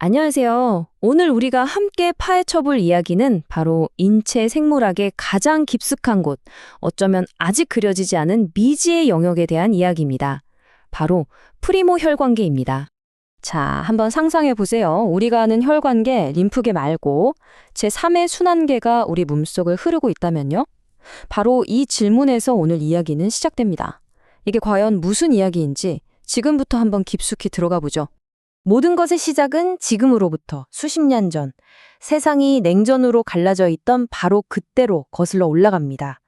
안녕하세요. 오늘 우리가 함께 파헤쳐볼 이야기는 바로 인체 생물학의 가장 깊숙한 곳, 어쩌면 아직 그려지지 않은 미지의 영역에 대한 이야기입니다. 바로 프리모 혈관계입니다. 자, 한번 상상해 보세요. 우리가 아는 혈관계, 림프계 말고 제3의 순환계가 우리 몸속을 흐르고 있다면요? 바로 이 질문에서 오늘 이야기는 시작됩니다. 이게 과연 무슨 이야기인지 지금부터 한번 깊숙이 들어가 보죠. 모든 것의 시작은 지금으로부터 수십 년 전, 세상이 냉전으로 갈라져 있던 바로 그때로 거슬러 올라갑니다.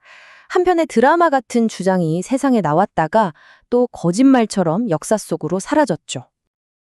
한편의 드라마 같은 주장이 세상에 나왔다가 또 거짓말처럼 역사 속으로 사라졌죠.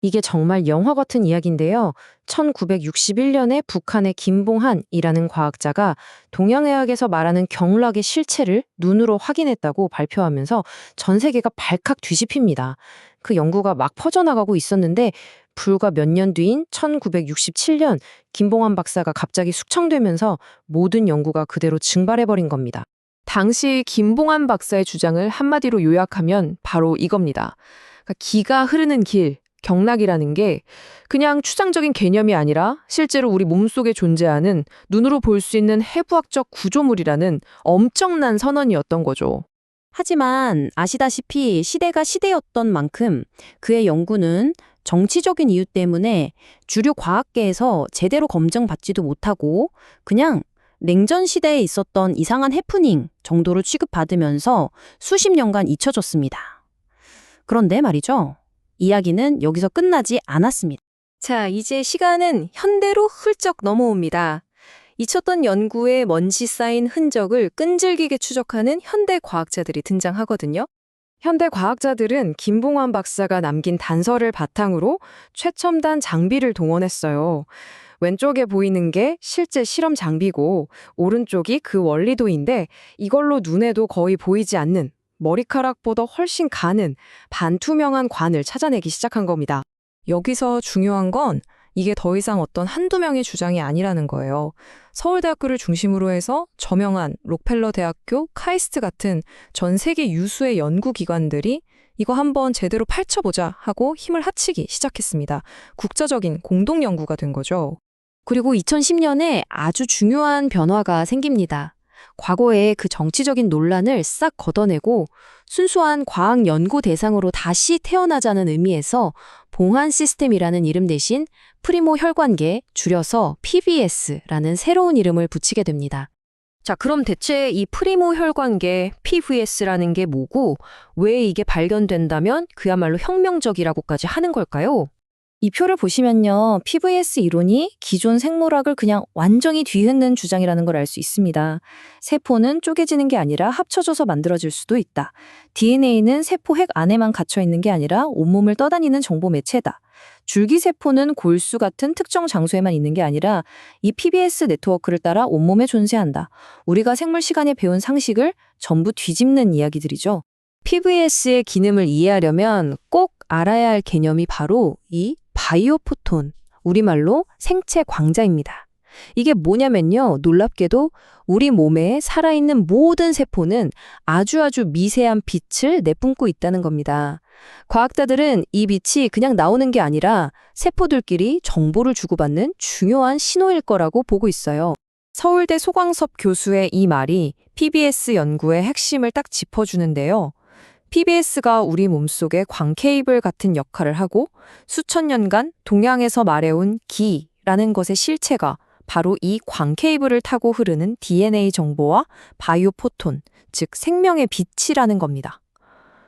이게 정말 영화 같은 이야기인데요. 1961년에 북한의 김봉한이라는 과학자가 동양의학에서 말하는 경락의 실체를 눈으로 확인했다고 발표하면서 전 세계가 발칵 뒤집힙니다. 그 연구가 막 퍼져나가고 있었는데 불과 몇 년 뒤인 1967년 김봉한 박사가 갑자기 숙청되면서 모든 연구가 그대로 증발해버린 겁니다. 당시 김봉한 박사의 주장을 한마디로 요약하면 바로 이겁니다. 그러니까 기가 흐르는 길, 경락이라는 게 그냥 추상적인 개념이 아니라 실제로 우리 몸속에 존재하는 눈으로 볼 수 있는 해부학적 구조물이라는 엄청난 선언이었던 거죠. 하지만 아시다시피 시대가 시대였던 만큼 그의 연구는 정치적인 이유 때문에 주류 과학계에서 제대로 검증받지도 못하고 그냥 냉전 시대에 있었던 이상한 해프닝 정도로 취급받으면서 수십 년간 잊혀졌습니다. 그런데 말이죠. 이야기는 여기서 끝나지 않았습니다. 자, 이제 시간은 현대로 훌쩍 넘어옵니다. 잊혔던 연구에 먼지 쌓인 흔적을 끈질기게 추적하는 현대 과학자들이 등장하거든요. 현대 과학자들은 김봉환 박사가 남긴 단서를 바탕으로 최첨단 장비를 동원했어요. 왼쪽에 보이는 게 실제 실험 장비고 오른쪽이 그 원리도인데 이걸로 눈에도 거의 보이지 않는 머리카락보다 훨씬 가는 반투명한 관을 찾아내기 시작한 겁니다. 여기서 중요한 건 이게 더 이상 어떤 한두 명의 주장이 아니라는 거예요. 서울대학교를 중심으로 해서 저명한 록펠러 대학교, 카이스트 같은 전 세계 유수의 연구기관들이 이거 한번 제대로 파헤쳐보자 하고 힘을 합치기 시작했습니다. 국제적인 공동연구가 된 거죠. 그리고 2010년에 아주 중요한 변화가 생깁니다. 과거의 그 정치적인 논란을 싹 걷어내고 순수한 과학 연구 대상으로 다시 태어나자는 의미에서 봉한 시스템이라는 이름 대신 프리모 혈관계, 줄여서 PBS라는 새로운 이름을 붙이게 됩니다. 자, 그럼 대체 이 프리모 혈관계, PBS라는 게 뭐고 왜 이게 발견된다면 그야말로 혁명적이라고까지 하는 걸까요? 이 표를 보시면요. PBS 이론이 기존 생물학을 그냥 완전히 뒤흔는 주장이라는 걸 알 수 있습니다. 세포는 쪼개지는 게 아니라 합쳐져서 만들어질 수도 있다. DNA는 세포 핵 안에만 갇혀 있는 게 아니라 온몸을 떠다니는 정보 매체다. 줄기세포는 골수 같은 특정 장소에만 있는 게 아니라 이 PBS 네트워크를 따라 온몸에 존재한다. 우리가 생물 시간에 배운 상식을 전부 뒤집는 이야기들이죠. PBS의 기능을 이해하려면 꼭 알아야 할 개념이 바로 이 바이오포톤, 우리말로 생체 광자입니다. 이게 뭐냐면요. 놀랍게도 우리 몸에 살아있는 모든 세포는 아주 미세한 빛을 내뿜고 있다는 겁니다. 과학자들은 이 빛이 그냥 나오는 게 아니라 세포들끼리 정보를 주고받는 중요한 신호일 거라고 보고 있어요. 서울대 소광섭 교수의 이 말이 PBS 연구의 핵심을 딱 짚어주는데요. PBS가 우리 몸속에 광 케이블 같은 역할을 하고 수천 년간 동양에서 말해온 기라는 것의 실체가 바로 이 광 케이블을 타고 흐르는 DNA 정보와 바이오포톤, 즉 생명의 빛이라는 겁니다.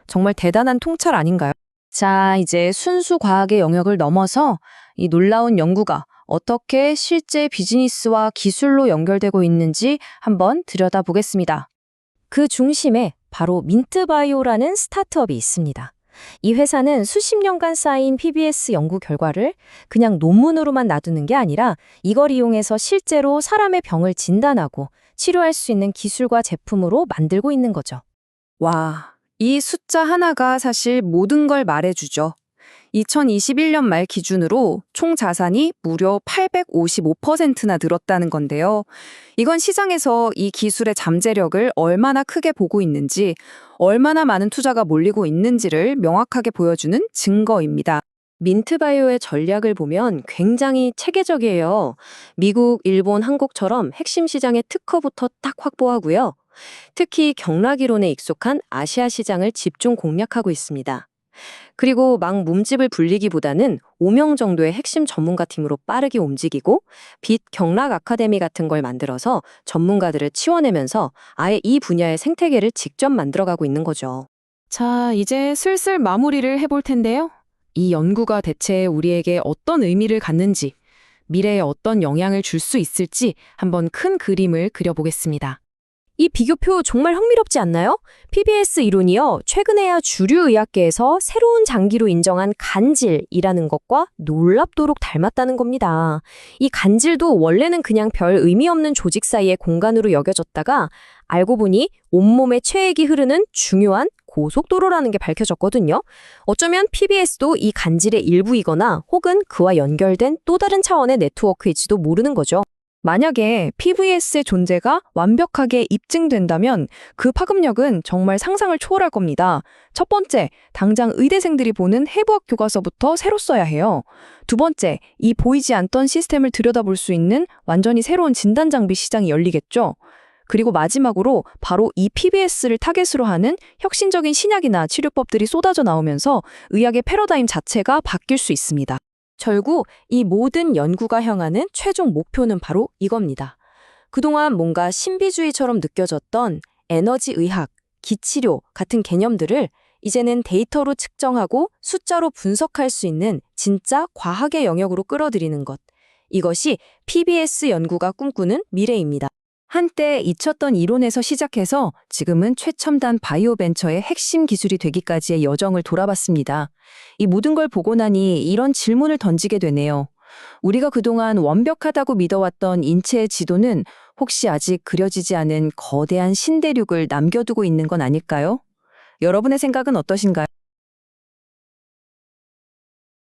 정말 대단한 통찰 아닌가요? 자, 이제 순수 과학의 영역을 넘어서 이 놀라운 연구가 어떻게 실제 비즈니스와 기술로 연결되고 있는지 한번 들여다보겠습니다. 그 중심에 바로 민트바이오라는 스타트업이 있습니다. 이 회사는 수십 년간 쌓인 PBS 연구 결과를 그냥 논문으로만 놔두는 게 아니라 이걸 이용해서 실제로 사람의 병을 진단하고 치료할 수 있는 기술과 제품으로 만들고 있는 거죠. 와, 이 숫자 하나가 사실 모든 걸 말해주죠. 2021년 말 기준으로 총 자산이 무려 855%나 늘었다는 건데요. 이건 시장에서 이 기술의 잠재력을 얼마나 크게 보고 있는지, 얼마나 많은 투자가 몰리고 있는지를 명확하게 보여주는 증거입니다. 민트바이오의 전략을 보면 굉장히 체계적이에요. 미국, 일본, 한국처럼 핵심 시장의 특허부터 딱 확보하고요. 특히 경락이론에 익숙한 아시아 시장을 집중 공략하고 있습니다. 그리고 막 몸집을 불리기보다는 5명 정도의 핵심 전문가 팀으로 빠르게 움직이고 빛 경락 아카데미 같은 걸 만들어서 전문가들을 치워내면서 아예 이 분야의 생태계를 직접 만들어가고 있는 거죠. 자, 이제 슬슬 마무리를 해볼 텐데요. 이 연구가 대체 우리에게 어떤 의미를 갖는지, 미래에 어떤 영향을 줄 수 있을지 한번 큰 그림을 그려보겠습니다. 이 비교표 정말 흥미롭지 않나요? PBS 이론이요. 최근에야 주류 의학계에서 새로운 장기로 인정한 간질이라는 것과 놀랍도록 닮았다는 겁니다. 이 간질도 원래는 그냥 별 의미 없는 조직 사이의 공간으로 여겨졌다가 알고 보니 온몸에 체액이 흐르는 중요한 고속도로라는 게 밝혀졌거든요. 어쩌면 PBS도 이 간질의 일부이거나 혹은 그와 연결된 또 다른 차원의 네트워크일지도 모르는 거죠. 만약에 PBS의 존재가 완벽하게 입증된다면 그 파급력은 정말 상상을 초월할 겁니다. 첫 번째, 당장 의대생들이 보는 해부학 교과서부터 새로 써야 해요. 두 번째, 이 보이지 않던 시스템을 들여다볼 수 있는 완전히 새로운 진단 장비 시장이 열리겠죠. 그리고 마지막으로 바로 이 PBS를 타겟으로 하는 혁신적인 신약이나 치료법들이 쏟아져 나오면서 의학의 패러다임 자체가 바뀔 수 있습니다. 결국 이 모든 연구가 향하는 최종 목표는 바로 이겁니다. 그동안 뭔가 신비주의처럼 느껴졌던 에너지 의학, 기치료 같은 개념들을 이제는 데이터로 측정하고 숫자로 분석할 수 있는 진짜 과학의 영역으로 끌어들이는 것. 이것이 PBS 연구가 꿈꾸는 미래입니다. 한때 잊혔던 이론에서 시작해서 지금은 최첨단 바이오 벤처의 핵심 기술이 되기까지의 여정을 돌아봤습니다. 이 모든 걸 보고 나니 이런 질문을 던지게 되네요. 우리가 그동안 완벽하다고 믿어왔던 인체의 지도는 혹시 아직 그려지지 않은 거대한 신대륙을 남겨두고 있는 건 아닐까요? 여러분의 생각은 어떠신가요?